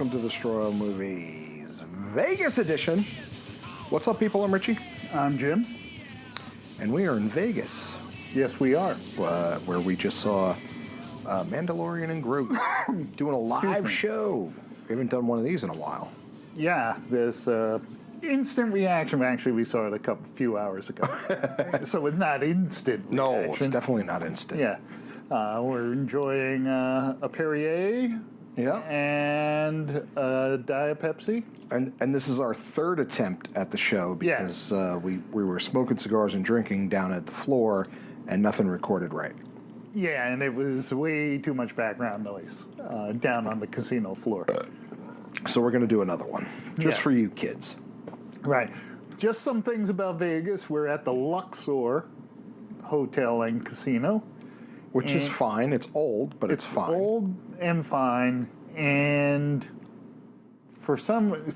welcome to Destroy Movies Vegas edition. What's up, people? I'm Richie. I'm Jim. And we are in Vegas. Yes, we are. Where we just saw Mandalorian And Grogu doing a live show. We haven't done one of these in a while. Yeah, this instant reaction. Actually, we saw it few hours ago. So it's not instant No, reaction. it's definitely not instant. Yeah. We're enjoying a Perrier. Yeah. And a Diet Pepsi. And this is our third attempt at the show because we were smoking cigars and drinking down at the floor and nothing recorded right. Yeah, and it was way too much background noise down on the casino floor. So we're going to do another one just for you kids. Right. Just some things about Vegas. We're at the Luxor Hotel and Casino. Which is fine. It's old, but it's fine. Old and fine. And for some...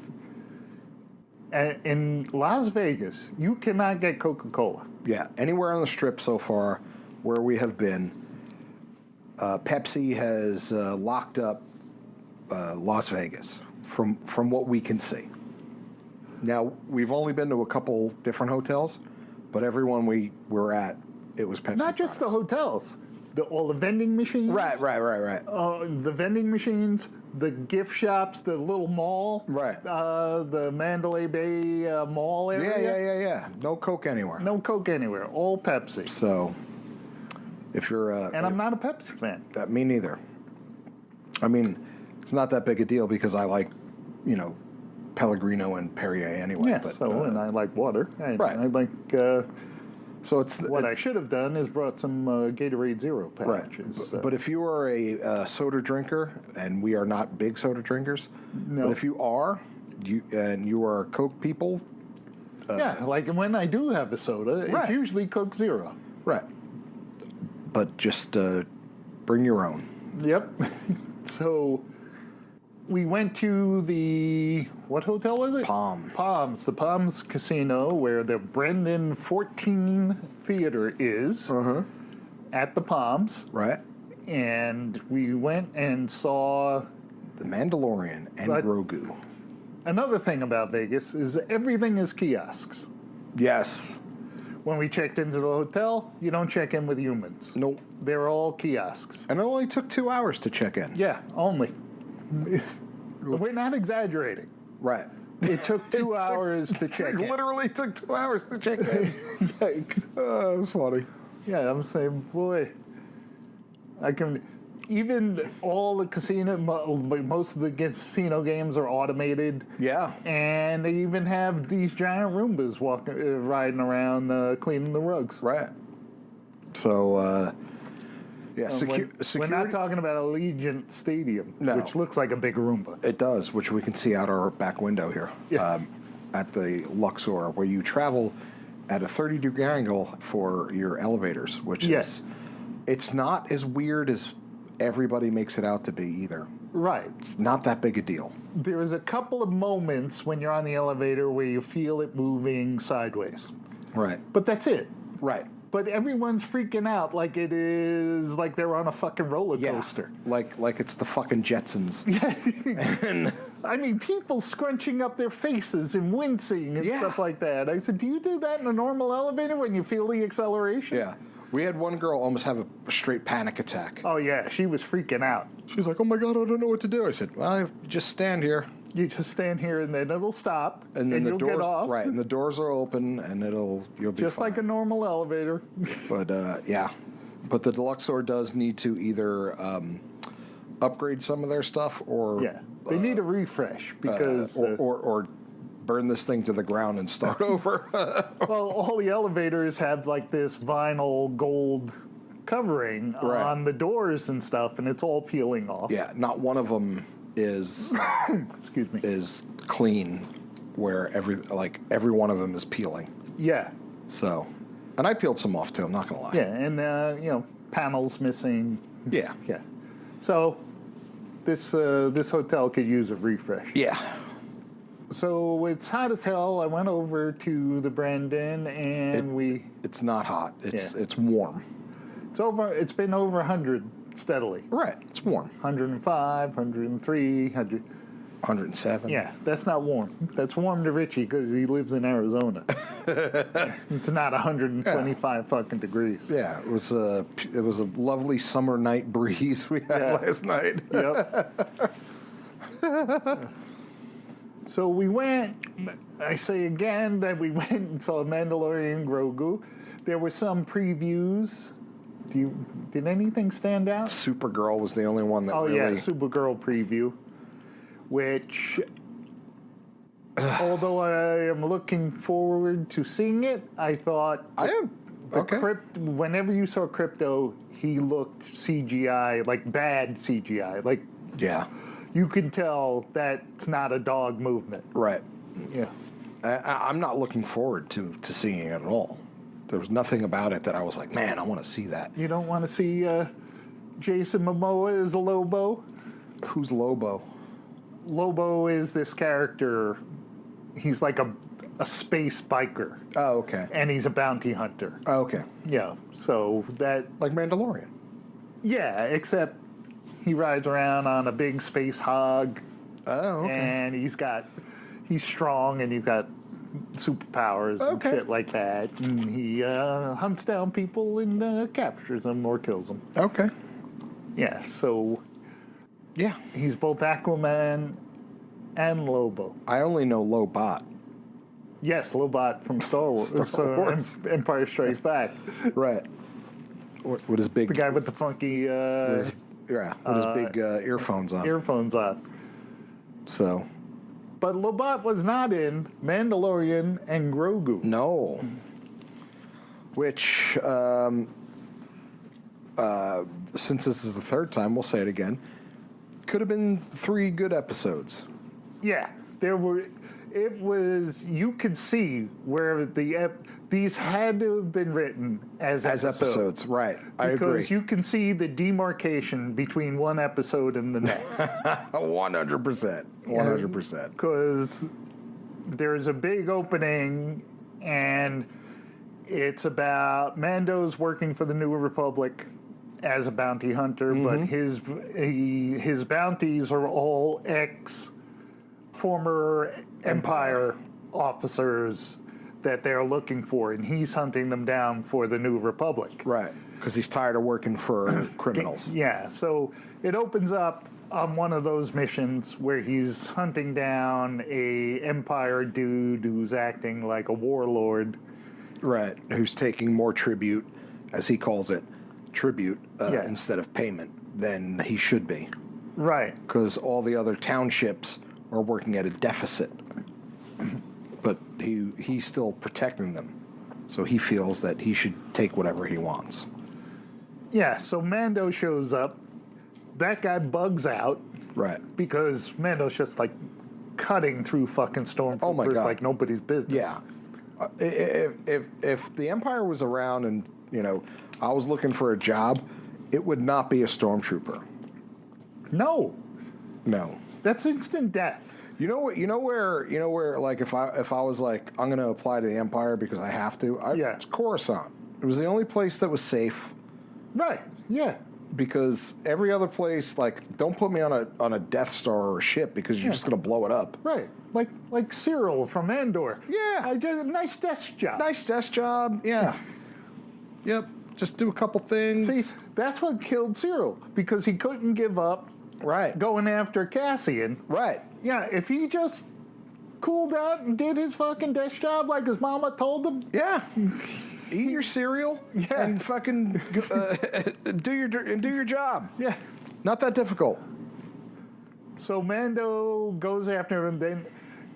in Las Vegas, you cannot get Coca-Cola. Yeah. Anywhere on the Strip so far where we have been, Pepsi has locked up Las Vegas from what we can see. Now, we've only been to a couple different hotels, but everyone we were at, it was Pepsi. Not just the hotels. All the vending machines. Right. The vending machines, the gift shops, the little mall. Right. The Mandalay Bay Mall area. Yeah. No Coke anywhere. No Coke anywhere. All Pepsi. So, if you're... and I'm not a Pepsi fan. Me neither. I mean, it's not that big a deal because I like, Pellegrino and Perrier anyway. Yeah, but, and I like water. Right. I like... So it's what I should have done is brought some Gatorade Zero patches. Right. But if you are a soda drinker, and we are not big soda drinkers, no. But if you are, you are Coke people. Like when I do have a soda, it's usually Coke Zero. Right. But just bring your own. Yep. So we went to what hotel was it? Palms. The Palms Casino, where the Brendan 14 Theater is, at the Palms. Right. And we went and saw... The Mandalorian and Grogu. Another thing about Vegas is everything is kiosks. Yes. When we checked into the hotel, you don't check in with humans. Nope. They're all kiosks. And it only took 2 hours to check in. Yeah, only. We're not exaggerating. Right. It took 2 hours to check in. It literally took 2 hours to check in. That was funny. Yeah, I'm saying, boy, I can... Even all the casino, most of the casino games are automated. Yeah. And they even have these giant Roombas riding around cleaning the rugs. Right. So, security. We're not talking about Allegiant Stadium, which looks like a big Roomba. It does, which we can see out our back window here at the Luxor, where you travel at a 30-degree angle for your elevators, which is, it's not as weird as everybody makes it out to be either. Right. It's not that big a deal. There is a couple of moments when you're on the elevator where you feel it moving sideways. Right. But that's it. Right. But everyone's freaking out like it is like they're on a fucking roller coaster. Like it's the fucking Jetsons. Yeah. I mean, people scrunching up their faces and wincing and stuff like that. I said, do you do that in a normal elevator when you feel the acceleration? Yeah. We had one girl almost have a straight panic attack. Oh, yeah. She was freaking out. She's like, oh, my God, I don't know what to do. I said, well, just stand here. You just stand here, and then it'll stop, and then you'll get off. Right, and the doors are open, and you'll be just fine. like a normal elevator. But, But the Luxor does need to either upgrade some of their stuff or... Yeah, they need a refresh because... Or burn this thing to the ground and start over. Well, all the elevators have like this vinyl gold covering on the doors and stuff, and it's all peeling off. Yeah, not one of them is excuse me, is clean, where every one of them is peeling. Yeah. So, and I peeled some off too. I'm not gonna lie. Yeah, and panels missing. Yeah. Yeah. So this hotel could use a refresh. Yeah. So it's hot as hell. I went over to the Brendan, and It's not hot. It's warm. It's been over 100 steadily. Right. It's warm. 105, 103, 100. 107. Yeah, that's not warm. That's warm to Richie because he lives in Arizona. It's not 125 fucking degrees. Yeah, it was a lovely summer night breeze we had last night. Yep. So we went, I say again that we went and saw Mandalorian and Grogu. There were some previews. Did anything stand out? Supergirl was the only one that really... Oh, yeah, Supergirl preview. Which, although I am looking forward to seeing it, I thought... I am. Okay. Whenever you saw Crypto, he looked CGI, like bad CGI. Like, yeah. You can tell that's not a dog movement. Right. Yeah. I'm not looking forward to seeing it at all. There was nothing about it that I was like, man, I want to see that. You don't want to see Jason Momoa as a Lobo? Who's Lobo? Lobo is this character. He's like a space biker. Oh, okay. And he's a bounty hunter. Oh, okay. Yeah, so that... Like Mandalorian. Yeah, except he rides around on a big space hog. Oh, okay. And he's strong and he's got superpowers and shit like that. And he hunts down people and captures them or kills them. Okay. Yeah, so... Yeah. He's both Aquaman and Lobo. I only know Lobot. Yes, Lobot from Star Wars. Empire Strikes Back. Right. With his big... The guy with the funky... with his big earphones on. Earphones on. So... But Lobot was not in Mandalorian and Grogu. No. Which, since this is the third time, we'll say it again, could have been 3 good episodes. Yeah, you could see where these had to have been written as episodes. Right, I agree. Because you can see the demarcation between one episode and the next. 100%. 100%. Because there's a big opening, and it's about Mando's working for the New Republic as a bounty hunter, but his bounties are all former Empire officers that they're looking for, and he's hunting them down for the New Republic. Right, because he's tired of working for criminals. Yeah, so it opens up on one of those missions where he's hunting down a Empire dude who's acting like a warlord. Right, who's taking more tribute, as he calls it, instead of payment than he should be. Right. Because all the other townships are working at a deficit. But he's still protecting them. So he feels that he should take whatever he wants. Yeah, so Mando shows up. That guy bugs out. Right. Because Mando's just like cutting through fucking stormtroopers like nobody's business. Yeah. If the Empire was around and, I was looking for a job, it would not be a stormtrooper. No. That's instant death. You know where like if I was like, I'm going to apply to the Empire because I have to. It's Coruscant. It was the only place that was safe. Right. Yeah. Because every other place, like, don't put me on a Death Star or a ship because you're just going to blow it up. Right. Like Cyril from Andor. Yeah. I did a nice desk job. Nice desk job. Yeah. Yep. Just do a couple things. See, that's what killed Cyril, because he couldn't give up. Right. Going after Cassian. Right. Yeah, if he just cooled out and did his fucking desk job like his mama told him. Yeah. Eat your cereal. Yeah. And fucking do your job. Yeah. Not that difficult. So Mando goes after him, then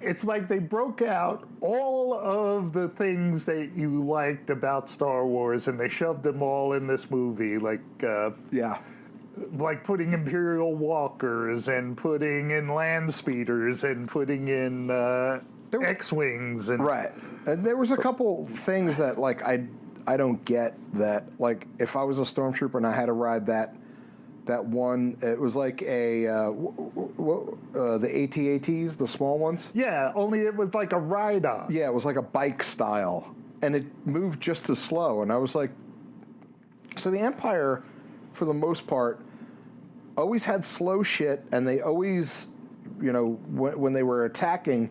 it's like they broke out all of the things that you liked about Star Wars and they shoved them all in this movie, like putting Imperial walkers and putting in land speeders and putting in X-wings and right. And there was a couple things that like I don't get, that like if I was a stormtrooper and I had to ride that one, it was like the AT-ATs, the small ones. Yeah, only it was like a ride-on. Yeah, it was like a bike style, and it moved just as slow. And I was like, so the Empire, for the most part, always had slow shit, and they always when they were attacking,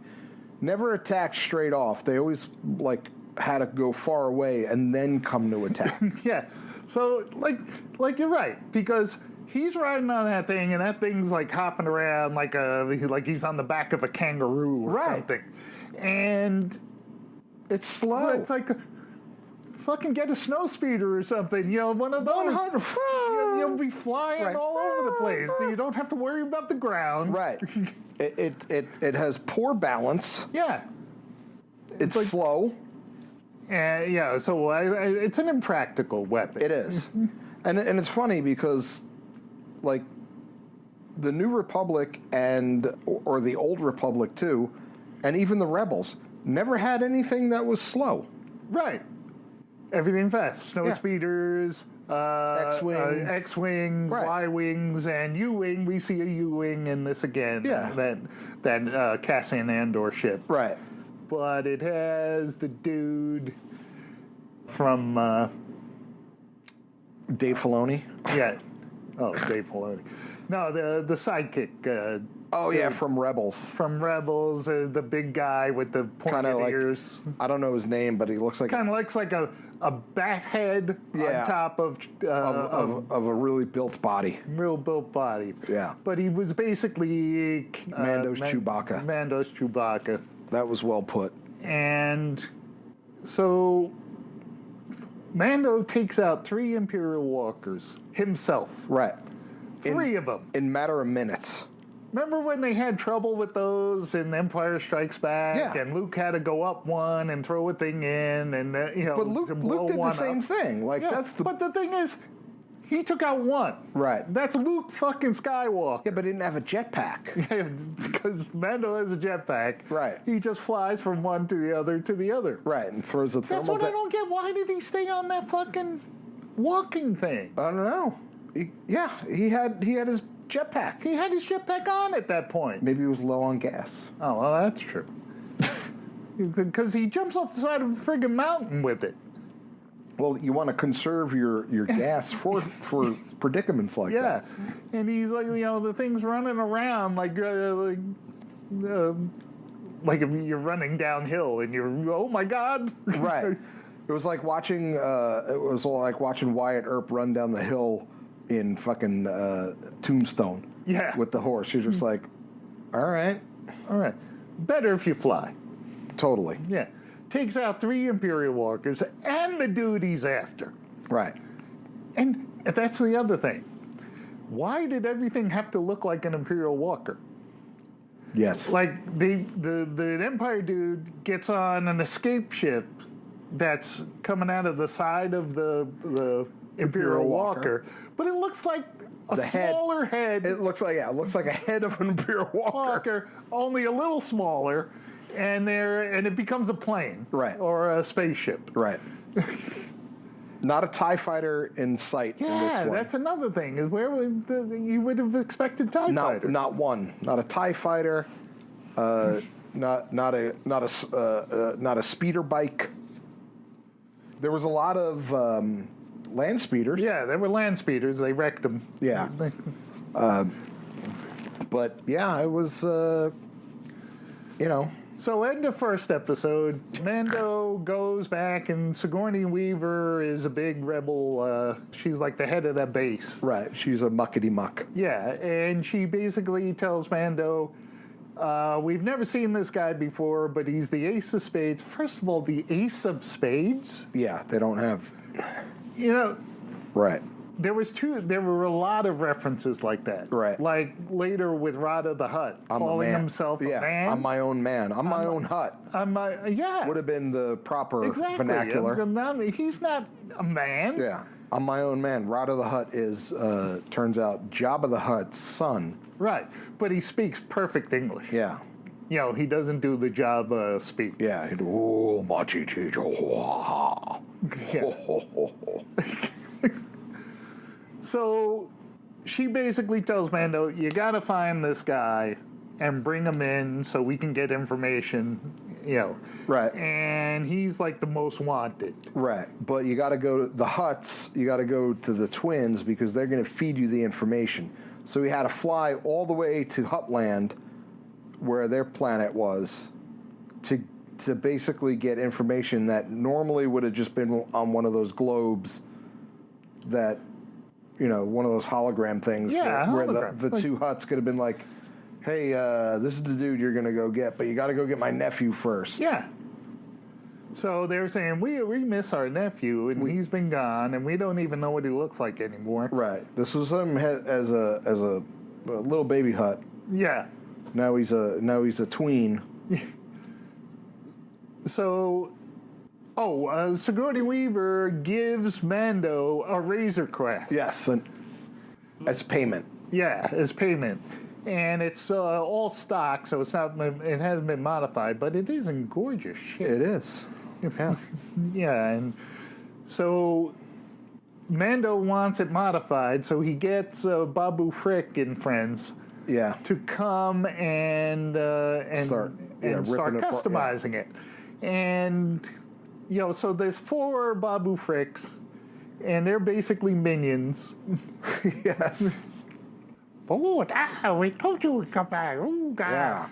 never attacked straight off. They always like had to go far away and then come to attack. Yeah. So like you're right, because he's riding on that thing and that thing's like hopping around like he's on the back of a kangaroo or something. And it's slow. It's like fucking get a snow speeder or something, one of those. 100. You'll be flying all over the place. You don't have to worry about the ground. Right. It has poor balance. Yeah. It's like, slow. So it's an impractical weapon. It is. and it's funny because, like, the New Republic or the Old Republic too, and even the Rebels, never had anything that was slow. Right. Everything fast. Snow speeders, X-wings, right. Y-wings, and U-wing. We see a U-wing in this again. Yeah. That Cassian Andor ship. Right. But it has the dude from Dave Filoni. Yeah. Oh, Dave Filoni. No, the sidekick. From Rebels. From Rebels, the big guy with the pointed ears. I don't know his name, but he looks like a bat head on top of a really built body. Real built body. Yeah. But he was basically Mando's Chewbacca. Mando's Chewbacca. That was well put. And so Mando takes out 3 Imperial walkers himself. Right. 3 of them. In matter of minutes. Remember when they had trouble with those in Empire Strikes Back? Yeah. And Luke had to go up one and throw a thing in, and But Luke did the same thing. But the thing is, he took out 1. Right. That's Luke fucking Skywalker. Yeah, but he didn't have a jetpack. Yeah, because Mando has a jetpack. Right. He just flies from one to the other to the other. Right, and throws a thermal. That's what I don't get. Why did he stay on that fucking walking thing? I don't know. He had his jetpack. He had his jetpack on at that point. Maybe he was low on gas. Oh, well, that's true. Because he jumps off the side of a friggin' mountain with it. Well, you want to conserve your gas for predicaments like that. Yeah, and he's like, the thing's running around like if you're running downhill and you're, oh my god. Right. It was like watching Wyatt Earp run down the hill in fucking Tombstone. Yeah. With the horse. You're just like, all right. Better if you fly. Totally. Yeah. Takes out 3 Imperial walkers and the dude he's after. Right. And that's the other thing. Why did everything have to look like an Imperial walker? Yes. Like the Empire dude gets on an escape ship that's coming out of the side of the Imperial Walker, but it looks like a smaller head. It looks like a head of an Imperial Walker. Only a little smaller, and it becomes a plane, right, or a spaceship, right. Not a TIE fighter in sight. Yeah, in this one. That's another thing. Is where you would have expected TIE fighter? Not one. Not a TIE fighter. Not a speeder bike. There was a lot of land speeders. Yeah, there were land speeders. They wrecked them. Yeah. But yeah, it was. So end of first episode, Mando goes back, and Sigourney Weaver is a big rebel. She's like the head of that base. Right, she's a muckety muck. Yeah, and she basically tells Mando, we've never seen this guy before, but he's the ace of spades. First of all, the ace of spades? Yeah, they don't have... Right. There were a lot of references like that. Right. Like later with Rada the Hutt, calling himself a man. I'm my own man. I'm my own hut. Yeah. Would have been the proper vernacular. He's not a man. Yeah. I'm my own man. Rada the Hutt is, turns out, Jabba the Hutt's son. Right. But he speaks perfect English. Yeah. He doesn't do the Jabba speak. Yeah. He'd, oh, So she basically tells Mando, you got to find this guy and bring him in so we can get information, Right. And he's like the most wanted. Right. But you got to go to the Hutts, you got to go to the twins because they're going to feed you the information. So he had to fly all the way to Huttland where their planet was to basically get information that normally would have just been on one of those globes that, one of those hologram things where the two Hutts could have been like, hey, this is the dude you're going to go get, but you got to go get my nephew first. Yeah. So they're saying, we miss our nephew, and he's been gone, and we don't even know what he looks like anymore. Right. This was him as a little baby Hutt. Yeah. Now he's a tween. So, Sigourney Weaver gives Mando a Razor Crest. Yes, and as payment. Yeah, as payment. And it's all stock, so it hasn't been modified, but it is in gorgeous shape. It is. Yeah. Yeah, and so Mando wants it modified, so he gets Babu Frick and friends to come and start customizing it. And, so there's 4 Babu Fricks, and they're basically minions. Yes. We told you we'd come back. Oh, God. Yeah.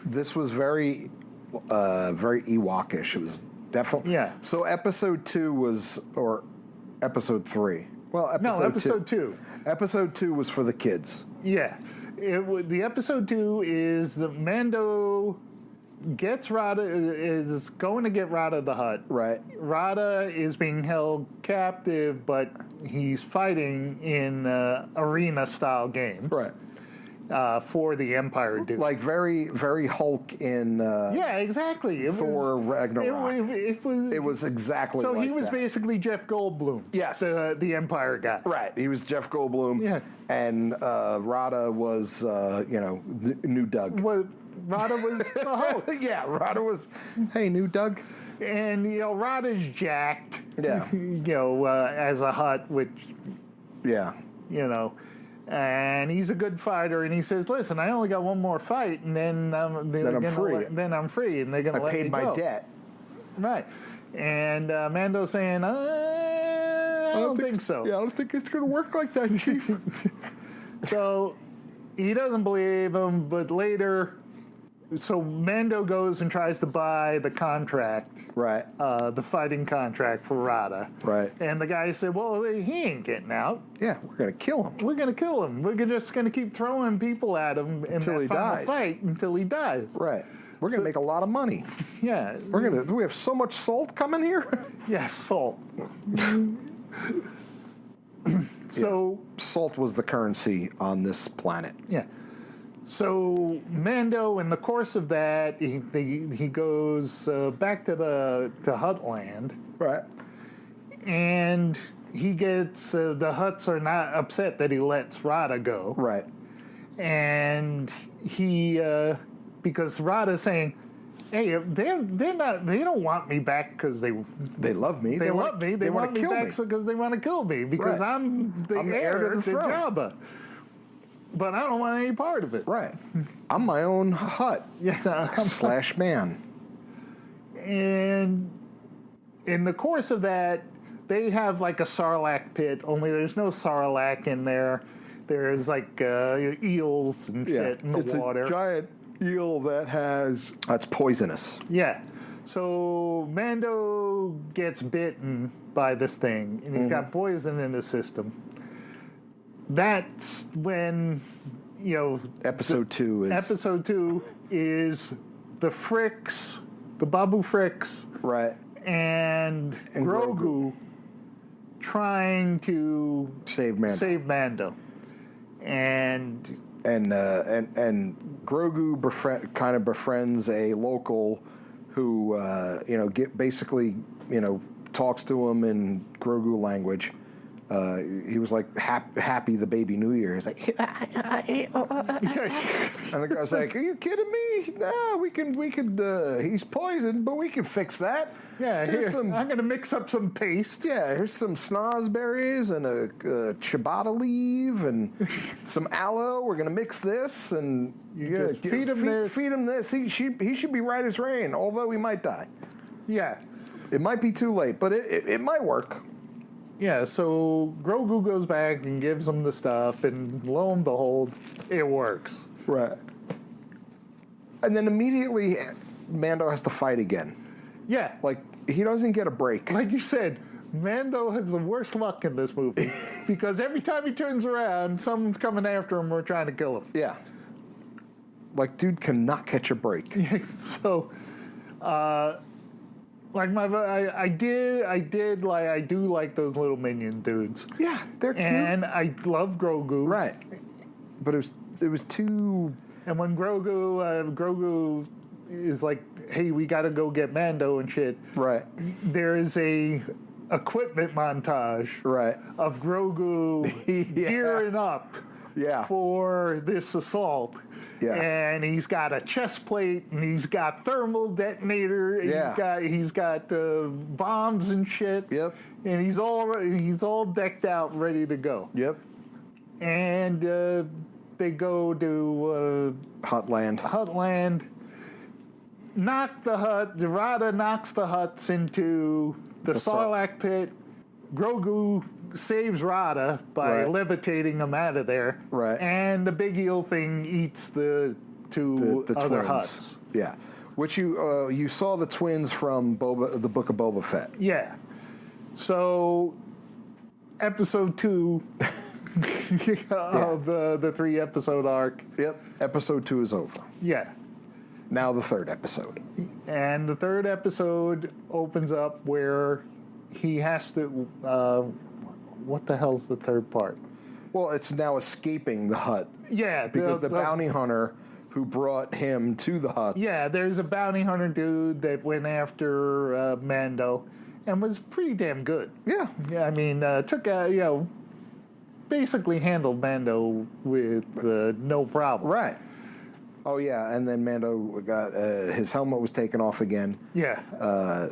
This was very Ewokish. It was definitely. Yeah. So episode 2 or episode 3? Well, episode 2. Episode 2 was for the kids. Yeah. The episode 2 is the Mando gets Rada, is going to get Rada the Hutt. Right. Rada is being held captive, but he's fighting in arena-style games. Right. For the Empire dude. Like very, very Hulk in yeah, exactly. Thor Ragnarok. It was exactly like that. So he was basically Jeff Goldblum. Yes. The Empire guy. Right. He was Jeff Goldblum. Yeah. And Rada was, new Doug. Well, Rada was the Hulk. Yeah, Rada was, hey, new Doug. And, Rada's jacked. Yeah. As a Hutt, which... Yeah. And he's a good fighter, and he says, "Listen, I only got one more fight, and then I'm free. Then I'm free, and they're gonna let me go." I paid my debt. Right. And Mando's saying, "I don't think so." Yeah, I don't think it's gonna work like that, Chief. So he doesn't believe him, but later. So Mando goes and tries to buy the contract, right? The fighting contract for Rada, right? And the guy said, "Well, he ain't getting out. Yeah, we're gonna kill him. We're gonna kill him. We're just gonna keep throwing people at him until he dies. Fight until he dies. Right? We're gonna make a lot of money. Yeah. We have so much salt coming here. Yeah, salt. So salt was the currency on this planet. Yeah. So Mando, in the course of that, he goes back to Huttland. Right. And he gets the Hutts are not upset that he lets Rada go. Right. And he because Rada's saying, "Hey, they don't want me back because they love me. They love me. They want me back because they want to kill me because I'm the heir to Jabba. But I don't want any part of it." Right. I'm my own Hutt. Yeah. / man. And in the course of that, they have like a Sarlacc pit, only there's no Sarlacc in there. There's like eels and shit in the water. It's a giant eel that's poisonous. Yeah. So Mando gets bitten by this thing, and he's got poison in his system. That's when, Episode 2 is the Fricks, the Babu Fricks, right, and Grogu trying to save Mando. And Grogu kind of befriends a local who basically talks to him in Grogu language. He was like happy the baby New Year. He's like, and the guy's like, "Are you kidding me? No, we could. He's poisoned, but we can fix that. Yeah, I'm gonna mix up some paste. Yeah, here's some snozberries and a ciabatta leaf and some aloe. We're gonna mix this and feed him this. Feed him this. He should be right as rain, although he might die. Yeah, it might be too late, but it might work." Yeah, so Grogu goes back and gives him the stuff, and lo and behold, it works. Right. And then immediately, Mando has to fight again. Yeah. Like, he doesn't get a break. Like you said, Mando has the worst luck in this movie because every time he turns around, someone's coming after him or trying to kill him. Yeah. Like, dude cannot catch a break. So, like I do like those little minion dudes. Yeah, they're cute. And I love Grogu. Right. But it was too... And when Grogu is like, hey, we got to go get Mando and shit. Right. There is a equipment montage. Right. Of Grogu gearing up. Yeah. For this assault. Yes. And he's got a chest plate, and he's got thermal detonator. And he's got bombs and shit. Yep. And he's all decked out, ready to go. Yep. And they go to Hutland. Knock the hut. Rada knocks the huts into the Sarlacc pit. Grogu saves Rada by levitating him out of there. Right. And the big eel thing eats the other twins. huts. Yeah. Which you saw the twins from the Book of Boba Fett. Yeah. So, episode 2 of the 3-episode arc. Yep. Episode 2 is over. Yeah. Now the 3rd episode. And the 3rd episode opens up where he has to... what the hell's the 3rd part? Well, it's now escaping the hut. Yeah. Because the bounty hunter who brought him to the huts... Yeah, there's a bounty hunter dude that went after Mando and was pretty damn good. Yeah. Yeah, I mean, basically handled Mando with no problem. Right. Oh, yeah, and then Mando got... his helmet was taken off again. Yeah,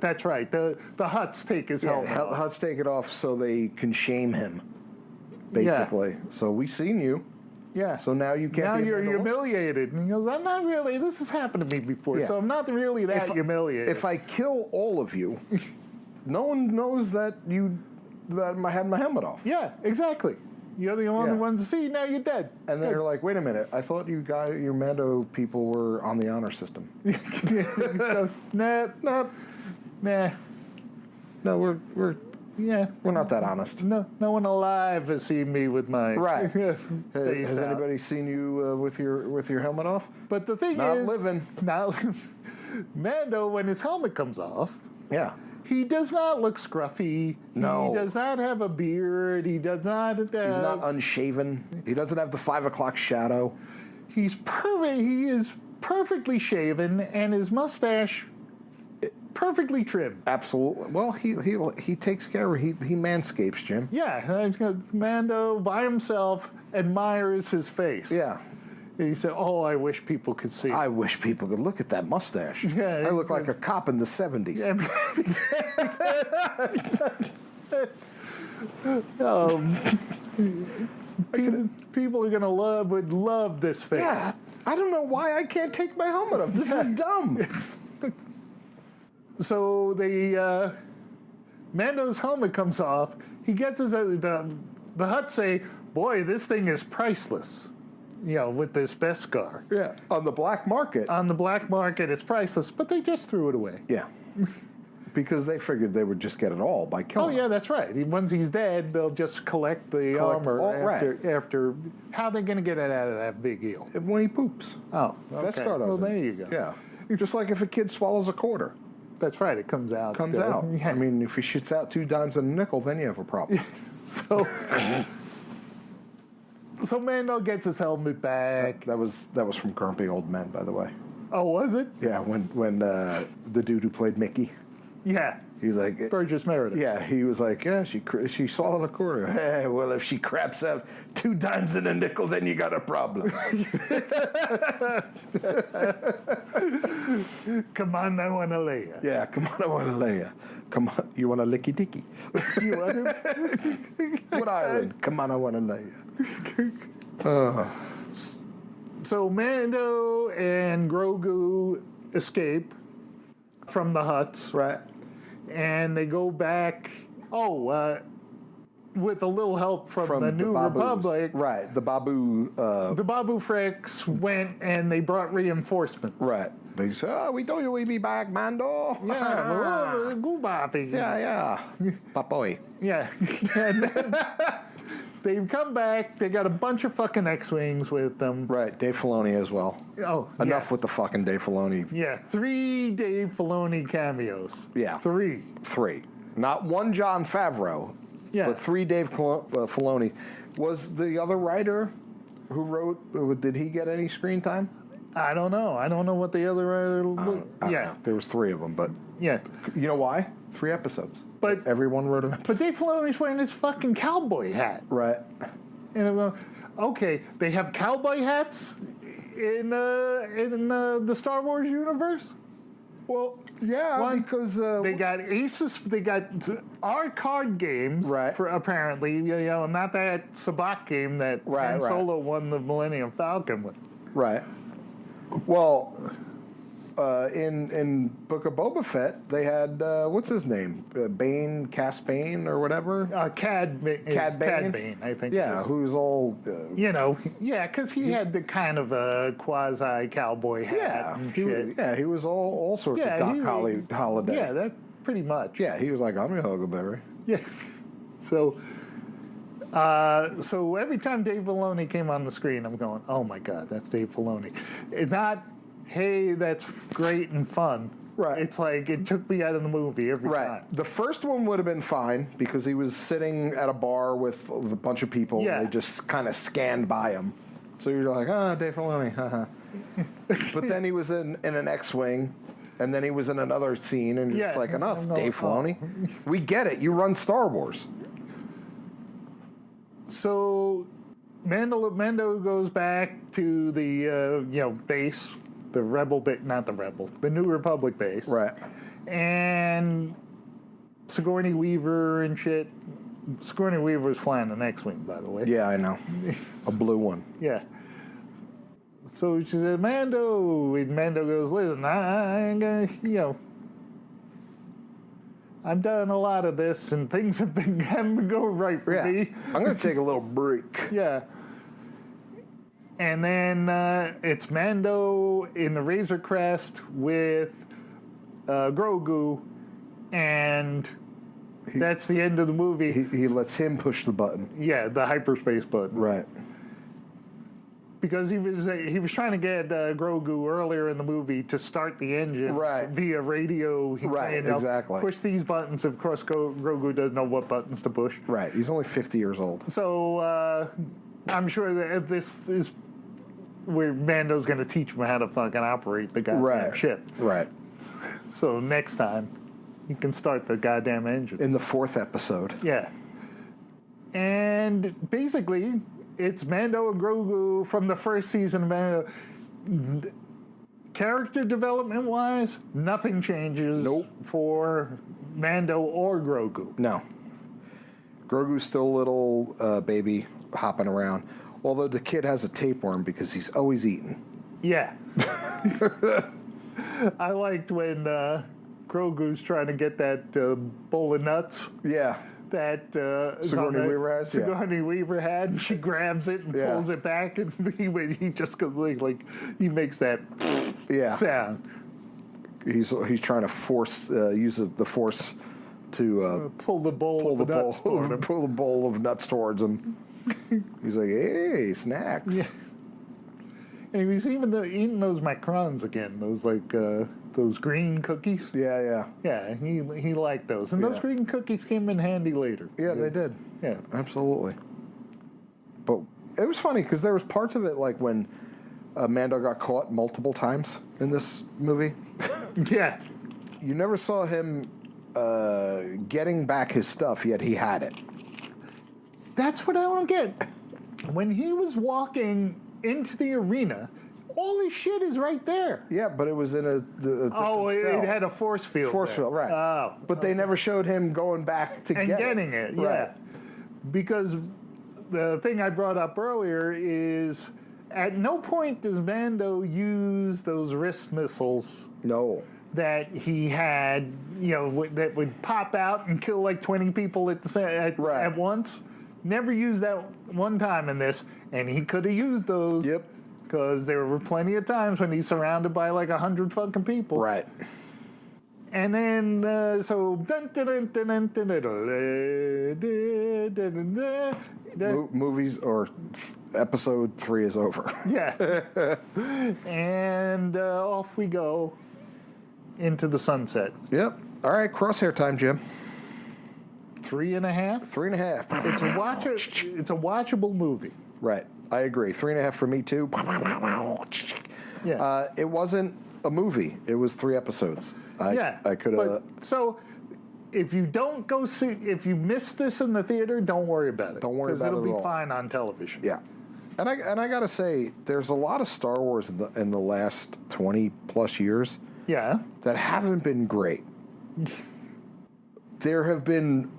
that's right. The Huts take his helmet off. The Huts take it off so they can shame him, basically. Yeah. So we seen you. Yeah. So now you can't. Now you're humiliated. And he goes, I'm not really. This has happened to me before, so I'm not really that humiliated. If I kill all of you, no one knows that I had my helmet off. Yeah, exactly. You're the only ones to see. Now you're dead. And then they're like, wait a minute. I thought your Mando people were on the honor system. So, nah. No, we're not that honest. No one alive has seen me with my face Has out. anybody seen you with your helmet off? But the thing Not is, living. Mando, when his helmet comes off, he does not look scruffy. No. He does not have a beard. He does not. He's not unshaven. He doesn't have the 5 o'clock shadow. He's perfect. He is perfectly shaven, and his mustache perfectly trimmed. Absolutely. Well, he takes care. He manscapes, Jim. Yeah, Mando by himself admires his face. Yeah. And he said, "Oh, I wish people could see." I wish people could look at that mustache. Yeah, I look like a cop in the 70s. People would love this face. Yeah. I don't know why I can't take my helmet off. This is dumb. So Mando's helmet comes off. He gets the Hutt say, "Boy, this thing is priceless." With this Beskar. Yeah. On the black market. On the black market, it's priceless, but they just threw it away. Yeah. Because they figured they would just get it all by killing him. Oh, yeah, that's right. Once he's dead, they'll just collect the armor after. How are they going to get it out of that big eel? When he poops. Oh, okay. Beskar does Well, there you go. Yeah. Just like if a kid swallows a quarter. That's right. It comes out. Yeah. I mean, if he shits out 2 dimes and a nickel, then you have a problem. So Mando gets his helmet back. That was from Grumpy Old Men, by the way. Oh, was it? Yeah, when the dude who played Mickey. Yeah. He's like Burgess Meredith. Yeah, he was like, yeah, she swallowed a quarter. Hey, well, if she craps out 2 dimes and a nickel, then you got a problem. Come on, I want to lay ya. Yeah, come on, I want to lay ya. Come on, you want a licky dicky? You want to? What island? Come on, I want to lay ya. So Mando and Grogu escape from the huts. Right. And they go back. with a little help from the New Babus. Republic, Right, the Babu. the Babu Fricks went and they brought reinforcements. Right. They said, oh, we told you we'd be back, Mando. Yeah, go Bobby. Yeah. Papoy. Yeah. And then they've come back. They got a bunch of fucking X-Wings with them. Right, Dave Filoni as well. Oh, Enough with the fucking Dave Filoni. Yeah, 3 Dave Filoni cameos. Yeah. 3. 3. Not one Jon Favreau, Yeah. but 3 Dave Filoni. Was the other writer who wrote, did he get any screen time? I don't know. I don't know what the other writer. Yeah. There was 3 of them, but Yeah. you know why? 3 episodes. But Everyone wrote an episode. But Dave Filoni's wearing his fucking cowboy hat. Right. And I'm going, okay, they have cowboy hats in the Star Wars universe? Well, yeah, because... they got Aces, they got our card games, Right. for apparently, not that Sabacc game that Han Solo won the Millennium Falcon with. Right. Well, in Book of Boba Fett, they had what's his name, Cass Bane or whatever. Cad Bane, I think. Yeah, who's all. Because he had the kind of a quasi cowboy hat and shit. He was all sorts of Doc Holliday. Yeah, that pretty much. Yeah, he was like, I'm your Huckleberry. Yeah. So every time Dave Filoni came on the screen, I'm going, oh my God, that's Dave Filoni. It's not, hey, that's great and fun. Right. It's like, it took me out of the movie every time. The first one would have been fine because he was sitting at a bar with a bunch of people. Yeah. And they just kind of scanned by him. So you're like, Dave Filoni, haha. But then he was in an X-Wing. And then he was in another scene, and it's like, enough, Dave Filoni. We get it. You run Star Wars. So Mando goes back to the base, the New Republic base, Right. and Sigourney Weaver and shit. Sigourney Weaver was flying an X-wing, by the way. Yeah, I know, a blue one. Yeah. So she said, Mando, and Mando goes, listen, I ain't gonna, I've done a lot of this, and things haven't been going right for me. I'm going to take a little break. Yeah. And then it's Mando in the Razor Crest with Grogu, and that's the end of the movie. He lets him push the button. Yeah, the hyperspace button. Right. Because he was trying to get Grogu earlier in the movie to start the engine via radio. Exactly. Push these buttons. Of course, Grogu doesn't know what buttons to push. Right. He's only 50 years old. So I'm sure that this is where Mando's going to teach him how to fucking operate the goddamn ship. Right. So next time, he can start the goddamn engine. In the 4th episode. Yeah. And basically, it's Mando and Grogu from the first season of Mando. Character development-wise, nothing changes for Mando or Grogu. No. Grogu's still a little baby hopping around. Although the kid has a tapeworm because he's always eating. Yeah. I liked when Grogu's trying to get that bowl of nuts. Yeah. That Sigourney Weaver has. Sigourney Weaver had, and she grabs it and pulls it back, and he just goes like he makes that sound. He's trying to force uses the force to pull the bowl of nuts towards him. He's like, hey, snacks. Yeah. And he was even eating those macarons again, those green cookies. Yeah. Yeah, he liked those. And those green cookies came in handy later. Yeah, they did. Yeah. Absolutely. But it was funny because there was parts of it like when Mando got caught multiple times in this movie. Yeah. You never saw him getting back his stuff, yet he had it. That's what I don't get. When he was walking into the arena, all his shit is right there. Yeah, but it was in a cell. It had a force field. Field, right. Oh. But they never showed him going back to getting it. Yeah. Right. Because the thing I brought up earlier is at no point does Mando use those wrist missiles. No. that he had, that would pop out and kill like 20 people at once. Never used that one time in this, and he could have used those. Yep. Because there were plenty of times when he's surrounded by like 100 fucking people. Right. And then, Movies or episode 3 is over. Yes. And off we go into the sunset. Yep. All right, crosshair time, Jim. 3.5? 3.5. It's a watchable movie. Right. I agree. 3.5 for me, too. Yeah. It wasn't a movie. It was 3 episodes. I could have... So... If you don't go see, if you miss this in the theater, don't worry about it. Don't worry about it at all. Because it'll be fine on television. Yeah. And I got to say, there's a lot of Star Wars in the last 20 plus years Yeah. that haven't been great. There have been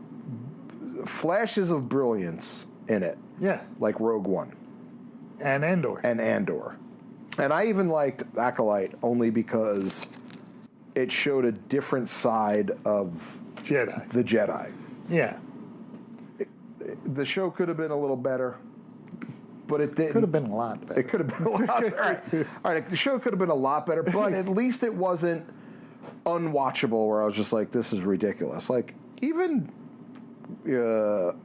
flashes of brilliance in it. Yeah. Like Rogue One. And Andor. And I even liked Acolyte only because it showed a different side of the Jedi. Yeah. The show could have been a little better, but it didn't. Could have been a lot better. It could have been a lot better. All right, the show could have been a lot better, but at least it wasn't unwatchable where I was just like, this is ridiculous. Like, even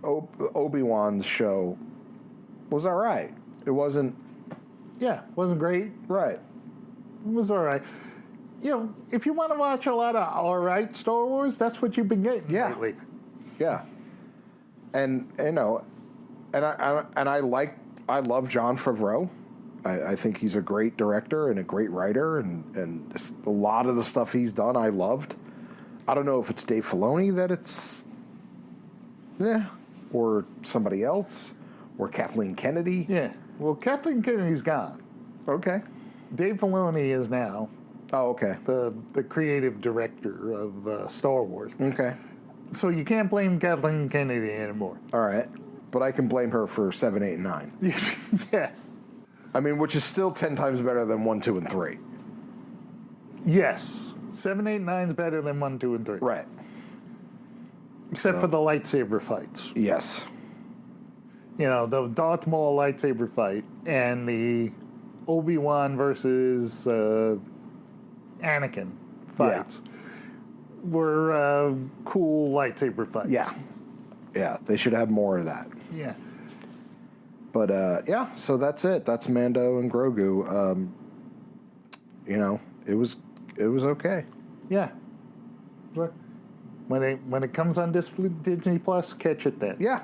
Obi-Wan's show was all right. It wasn't... Yeah, wasn't great. Right. It was all right. If you want to watch a lot of all right Star Wars, that's what you've been getting lately. Yeah. And I love Jon Favreau. I think he's a great director and a great writer, and a lot of the stuff he's done I loved. I don't know if it's Dave Filoni that it's or somebody else, or Kathleen Kennedy. Yeah. Well, Kathleen Kennedy's gone. Okay. Dave Filoni is now okay. the creative director of Star Wars. Okay. So you can't blame Kathleen Kennedy anymore. All right. But I can blame her for 7, 8, and 9. Yeah. I mean, which is still 10 times better than 1, 2, and 3. Yes. 7, 8, 9 is better than 1, 2, and 3. Right. Except for the lightsaber fights. Yes. The Darth Maul lightsaber fight and the Obi-Wan versus Anakin fights were cool lightsaber fights. Yeah. Yeah, they should have more of that. Yeah. But, so that's it. That's Mando and Grogu. It was okay. Yeah. When it comes on Disney Plus, catch it then. Yeah.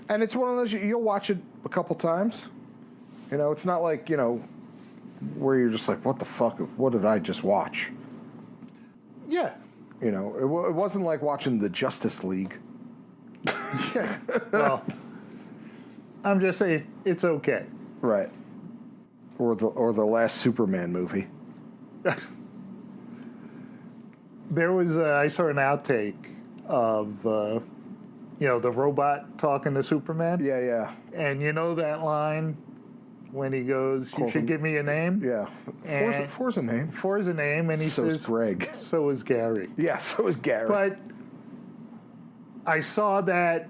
And it's one of those, you'll watch it a couple times. It's not like, where you're just like, what the fuck? What did I just watch? Yeah. It wasn't like watching the Justice League. Yeah. Well, I'm just saying, it's okay. Right. Or the last Superman movie. There was, I saw an outtake of, the robot talking to Superman. Yeah, yeah. And that line when he goes, "You should give me a name"? Yeah. Four's a name. Four's a name, and he So says, is Greg. So is Gary. Yeah, so is Gary. But I saw that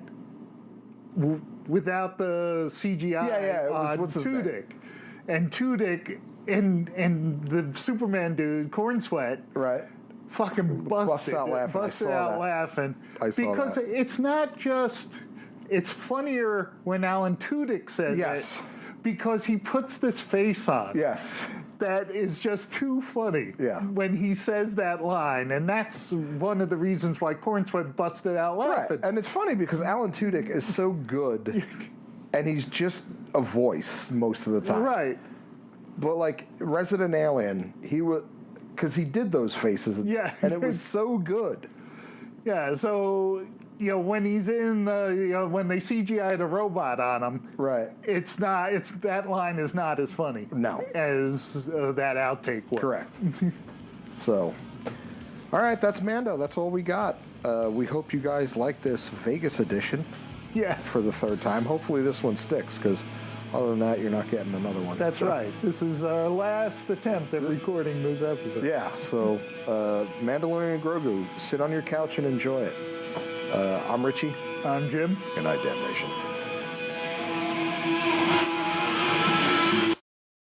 without the CGI on Tudyk. And Tudyk and the Superman dude, Corn Sweat, right, fucking busted out laughing. I saw because that. It's not just... It's funnier when Alan Tudyk says it because he puts this face on. Yes. That is just too funny when he says that line. And that's one of the reasons why Corn Sweat busted out laughing. Right. And it's funny because Alan Tudyk is so good and he's just a voice most of the time. Right. But like Resident Alien, because he did those faces and it was so good. Yeah, so... when he's in the, when they CGI the robot on him, right? That line is not as funny, as that outtake was. Correct. So, all right, that's Mando. That's all we got. We hope you guys like this Vegas edition. Yeah. For the 3rd time. Hopefully this one sticks because Other than that, you're not getting another one. That's right. This is our last attempt at recording this episode. Yeah, so Mandalorian and Grogu, sit on your couch and enjoy it. I'm Richie. I'm Jim. Good night, Damnation.